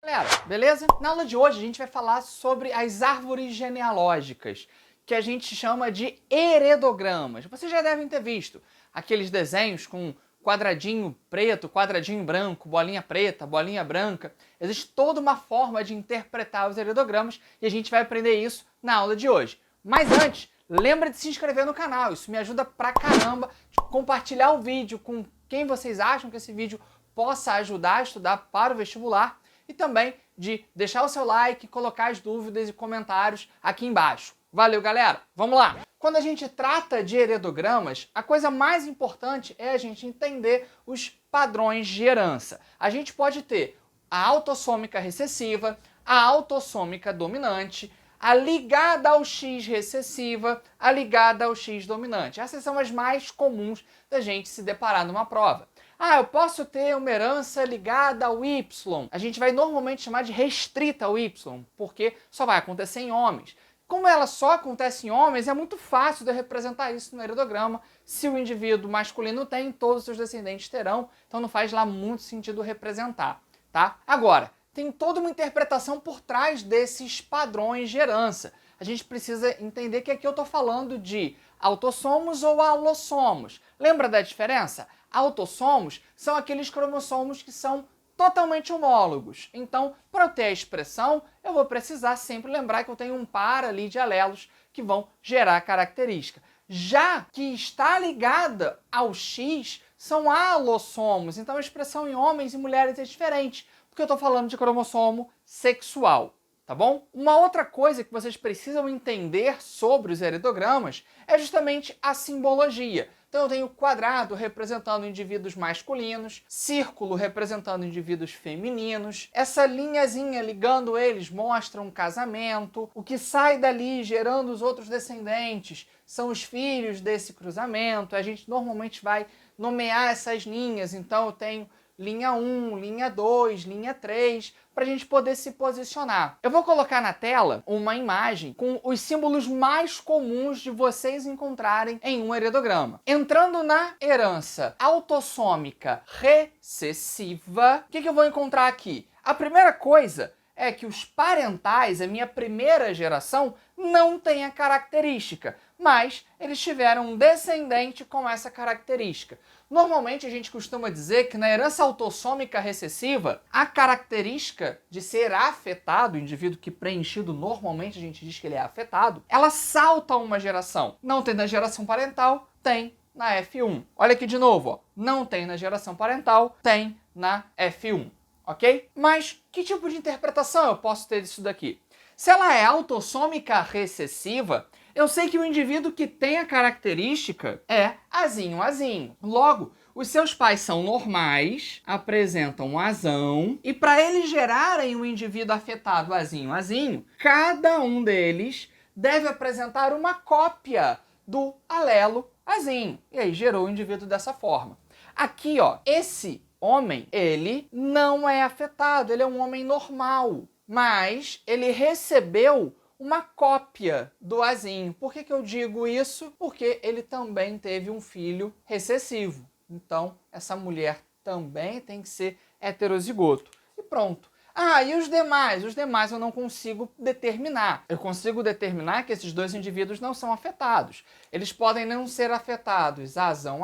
Galera, beleza? Na aula de hoje a gente vai falar sobre as árvores genealógicas, que a gente chama de heredogramas. Vocês já devem ter visto aqueles desenhos com quadradinho preto, quadradinho branco, bolinha preta, bolinha branca. Existe toda uma forma de interpretar os heredogramas e a gente vai aprender isso na aula de hoje. Mas antes, lembra de se inscrever no canal, isso me ajuda pra caramba, compartilhar o vídeo com quem vocês acham que esse vídeo possa ajudar a estudar para o vestibular. E também de deixar o seu like, colocar as dúvidas e comentários aqui embaixo. Valeu, galera! Vamos lá! Quando a gente trata de heredogramas, a coisa mais importante é a gente entender os padrões de herança. A gente pode ter a autossômica recessiva, a autossômica dominante, a ligada ao X recessiva, a ligada ao X dominante. Essas são as mais comuns da gente se deparar numa prova. Ah, eu posso ter uma herança ligada ao Y. A gente vai normalmente chamar de restrita ao Y, porque só vai acontecer em homens. Como ela só acontece em homens, é muito fácil de representar isso no heredograma. Se o indivíduo masculino tem, todos os seus descendentes terão, então não faz lá muito sentido representar, tá? Agora, tem toda uma interpretação por trás desses padrões de herança. A gente precisa entender que aqui eu estou falando de autossomos ou alossomos. Lembra da diferença? Autossomos são aqueles cromossomos que são totalmente homólogos. Então, para eu ter a expressão, eu vou precisar sempre lembrar que eu tenho um par ali de alelos que vão gerar a característica. Já que está ligada ao X, são alossomos. Então, a expressão em homens e mulheres é diferente, porque eu estou falando de cromossomo sexual. Tá bom? Uma outra coisa que vocês precisam entender sobre os heredogramas é justamente a simbologia. Então eu tenho quadrado representando indivíduos masculinos, círculo representando indivíduos femininos, essa linhazinha ligando eles mostra um casamento, o que sai dali gerando os outros descendentes são os filhos desse cruzamento. A gente normalmente vai nomear essas linhas, então eu tenho linha 1, linha 2, linha 3, para a gente poder se posicionar. Eu vou colocar na tela uma imagem com os símbolos mais comuns de vocês encontrarem em um heredograma. Entrando na herança autossômica recessiva, o que eu vou encontrar aqui? A primeira coisa é que os parentais, a minha primeira geração, não tem a característica, mas eles tiveram um descendente com essa característica. Normalmente a gente costuma dizer que na herança autossômica recessiva, a característica de ser afetado, o indivíduo que preenchido normalmente a gente diz que ele é afetado, ela salta uma geração. Não tem na geração parental, tem na F1. Olha aqui de novo, ó. Não tem na geração parental, tem na F1. Ok? Mas que tipo de interpretação eu posso ter disso daqui? Se ela é autossômica recessiva, eu sei que o indivíduo que tem a característica é azinho. Logo, os seus pais são normais, apresentam um azão, e para eles gerarem o indivíduo afetado azinho, cada um deles deve apresentar uma cópia do alelo azinho. E aí gerou o indivíduo dessa forma. Aqui, ó, esse homem, ele não é afetado, ele é um homem normal, mas ele recebeu uma cópia do azinho. Por que eu digo isso? Porque ele também teve um filho recessivo. Então, essa mulher também tem que ser heterozigoto. E pronto. Ah, e os demais? Os demais eu não consigo determinar. Eu consigo determinar que esses dois indivíduos não são afetados. Eles podem não ser afetados azão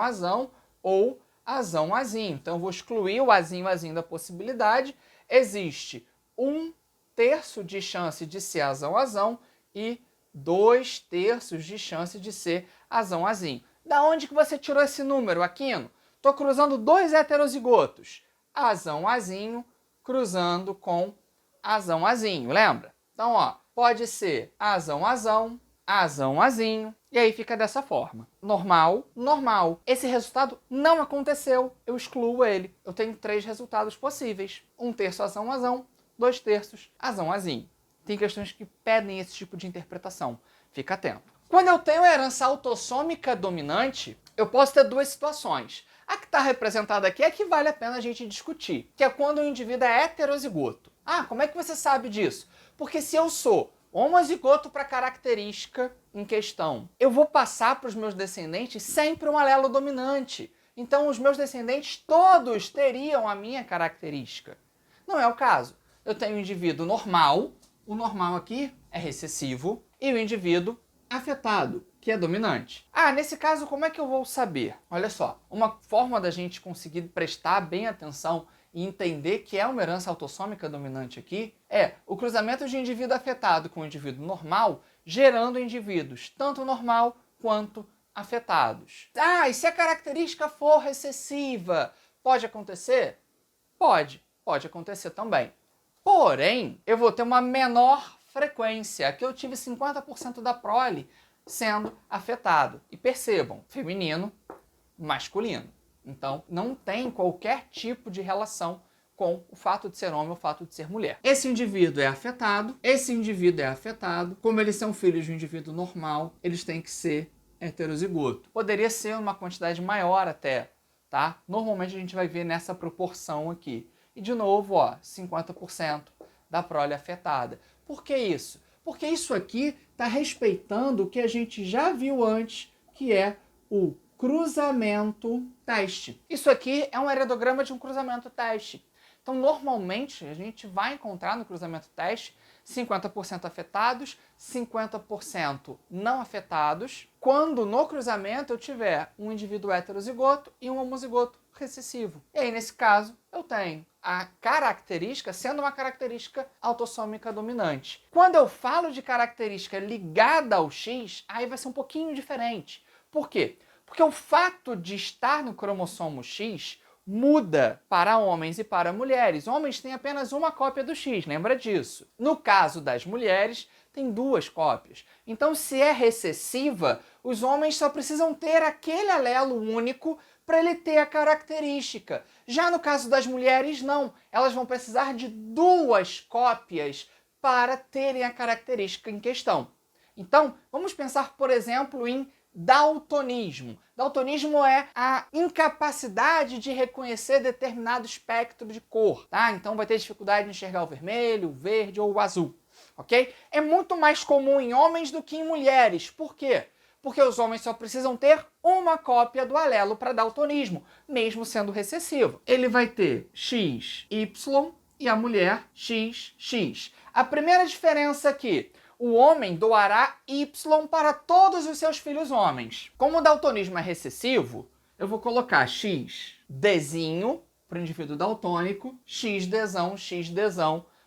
ou azão-azinho. Então, eu vou excluir o azinho da possibilidade. Existe 1/3 de chance de ser azão e 2/3 de chance de ser azão-azinho. Da onde que você tirou esse número, Aquino? Estou cruzando dois heterozigotos. Azão-azinho cruzando com azão-azinho, lembra? Então, ó, pode ser azão-azinho, e aí fica dessa forma. Normal. Esse resultado não aconteceu, eu excluo ele. Eu tenho 3 resultados possíveis. 1/3 azão, 2/3 azão-azinho. Tem questões que pedem esse tipo de interpretação. Fica atento. Quando eu tenho a herança autossômica dominante, eu posso ter 2 situações. A que está representada aqui é que vale a pena a gente discutir, que é quando o indivíduo é heterozigoto. Ah, como é que você sabe disso? Porque se eu sou homozigoto para a característica em questão, eu vou passar para os meus descendentes sempre um alelo dominante. Então os meus descendentes todos teriam a minha característica. Não é o caso. eu tenho o indivíduo normal, o normal aqui é recessivo, e o indivíduo afetado, que é dominante. Ah, nesse caso, como é que eu vou saber? Olha só, uma forma da gente conseguir prestar bem atenção e entender que é uma herança autossômica dominante aqui é o cruzamento de indivíduo afetado com o indivíduo normal, gerando indivíduos tanto normal quanto afetados. Ah, e se a característica for recessiva, pode acontecer? Pode acontecer também. Porém, eu vou ter uma menor frequência. Aqui eu tive 50% da prole sendo afetado. E percebam, feminino, masculino. Então, não tem qualquer tipo de relação com o fato de ser homem ou o fato de ser mulher. Esse indivíduo é afetado, esse indivíduo é afetado. Como eles são filhos de um indivíduo normal, eles têm que ser heterozigoto. Poderia ser uma quantidade maior até, tá? Normalmente a gente vai ver nessa proporção aqui. E de novo, ó, 50% da prole afetada. Por que isso? Porque isso aqui está respeitando o que a gente já viu antes, que é o cruzamento teste. Isso aqui é um heredograma de um cruzamento teste. Então, normalmente, a gente vai encontrar no cruzamento teste 50% afetados, 50% não afetados, quando no cruzamento eu tiver um indivíduo heterozigoto e um homozigoto recessivo. E aí, nesse caso, eu tenho a característica sendo uma característica autossômica dominante. Quando eu falo de característica ligada ao X, aí vai ser um pouquinho diferente. Por quê? Porque o fato de estar no cromossomo X muda para homens e para mulheres. Homens têm apenas uma cópia do X, lembra disso. No caso das mulheres, tem 2 cópias. Então, se é recessiva, os homens só precisam ter aquele alelo único para ele ter a característica. Já no caso das mulheres, não. Elas vão precisar de 2 cópias para terem a característica em questão. Então, vamos pensar, por exemplo, em daltonismo. Daltonismo é a incapacidade de reconhecer determinado espectro de cor, tá? Então vai ter dificuldade de enxergar o vermelho, o verde ou o azul, ok? É muito mais comum em homens do que em mulheres. Por quê? Porque os homens só precisam ter uma cópia do alelo para daltonismo, mesmo sendo recessivo. Ele vai ter XY e a mulher XX. A primeira diferença aqui: o homem doará Y para todos os seus filhos homens. Como o daltonismo é recessivo, eu vou colocar X Dzinho para o indivíduo daltônico, XDzão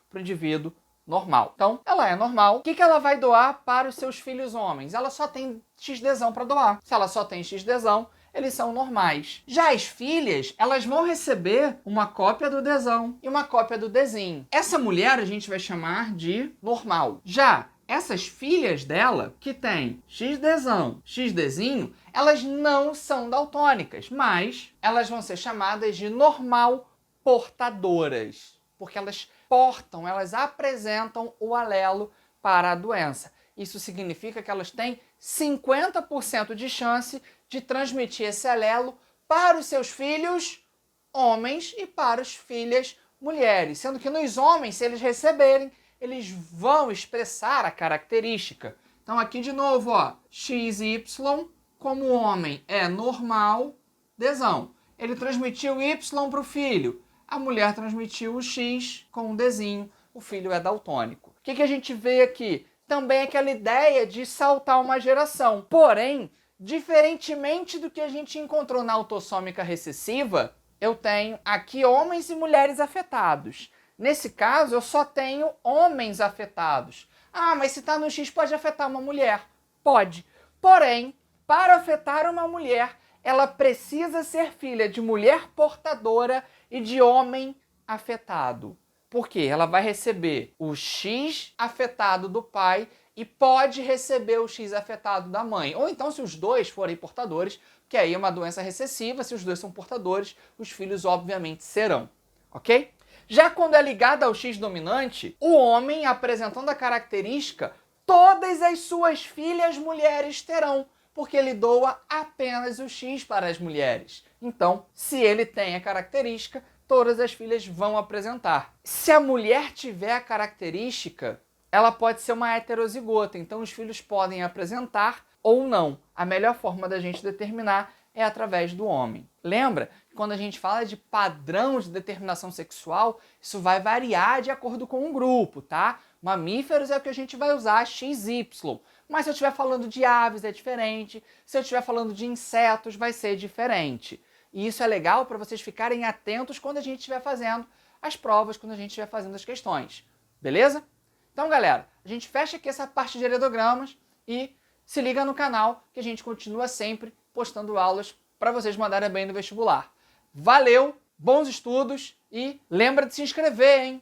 para o indivíduo normal. Então, ela é normal. O que ela vai doar para os seus filhos homens? Ela só tem XDzão para doar. Se ela só tem XDzão, eles são normais. Já as filhas, elas vão receber uma cópia do Dzão e uma cópia do Dzinho. Essa mulher a gente vai chamar de normal. Já essas filhas dela, que tem XDzão, XDzinho, elas não são daltônicas, mas elas vão ser chamadas de normal portadoras, porque elas portam, elas apresentam o alelo para a doença. Isso significa que elas têm 50% de chance de transmitir esse alelo para os seus filhos homens e para as filhas mulheres, sendo que nos homens, se eles receberem, eles vão expressar a característica. Então aqui de novo, ó, XY, como o homem é normal, Dzão. Ele transmitiu Y para o filho. A mulher transmitiu o X com o Dzinho, o filho é daltônico. O que a gente vê aqui? Também aquela ideia de saltar uma geração. Porém, diferentemente do que a gente encontrou na autossômica recessiva, eu tenho aqui homens e mulheres afetados. Nesse caso, eu só tenho homens afetados. Ah, mas se está no X pode afetar uma mulher? Pode. Porém, para afetar uma mulher, ela precisa ser filha de mulher portadora e de homem afetado. Por quê? Ela vai receber o X afetado do pai e pode receber o X afetado da mãe. Ou então, se os dois forem portadores, que aí é uma doença recessiva, se os dois são portadores, os filhos obviamente serão. Ok? Já quando é ligada ao X dominante, o homem, apresentando a característica, todas as suas filhas mulheres terão, porque ele doa apenas o X para as mulheres. Então, se ele tem a característica, todas as filhas vão apresentar. Se a mulher tiver a característica, ela pode ser uma heterozigota, então os filhos podem apresentar ou não. A melhor forma da gente determinar é através do homem. Lembra? quando a gente fala de padrão de determinação sexual, isso vai variar de acordo com o grupo, tá? Mamíferos é o que a gente vai usar XY. Mas se eu estiver falando de aves é diferente, se eu estiver falando de insetos vai ser diferente. E isso é legal para vocês ficarem atentos quando a gente estiver fazendo as provas, quando a gente estiver fazendo as questões. Beleza? Então, galera, a gente fecha aqui essa parte de heredogramas e se liga no canal que a gente continua sempre postando aulas para vocês mandarem bem no vestibular. Valeu, bons estudos e lembra de se inscrever, hein?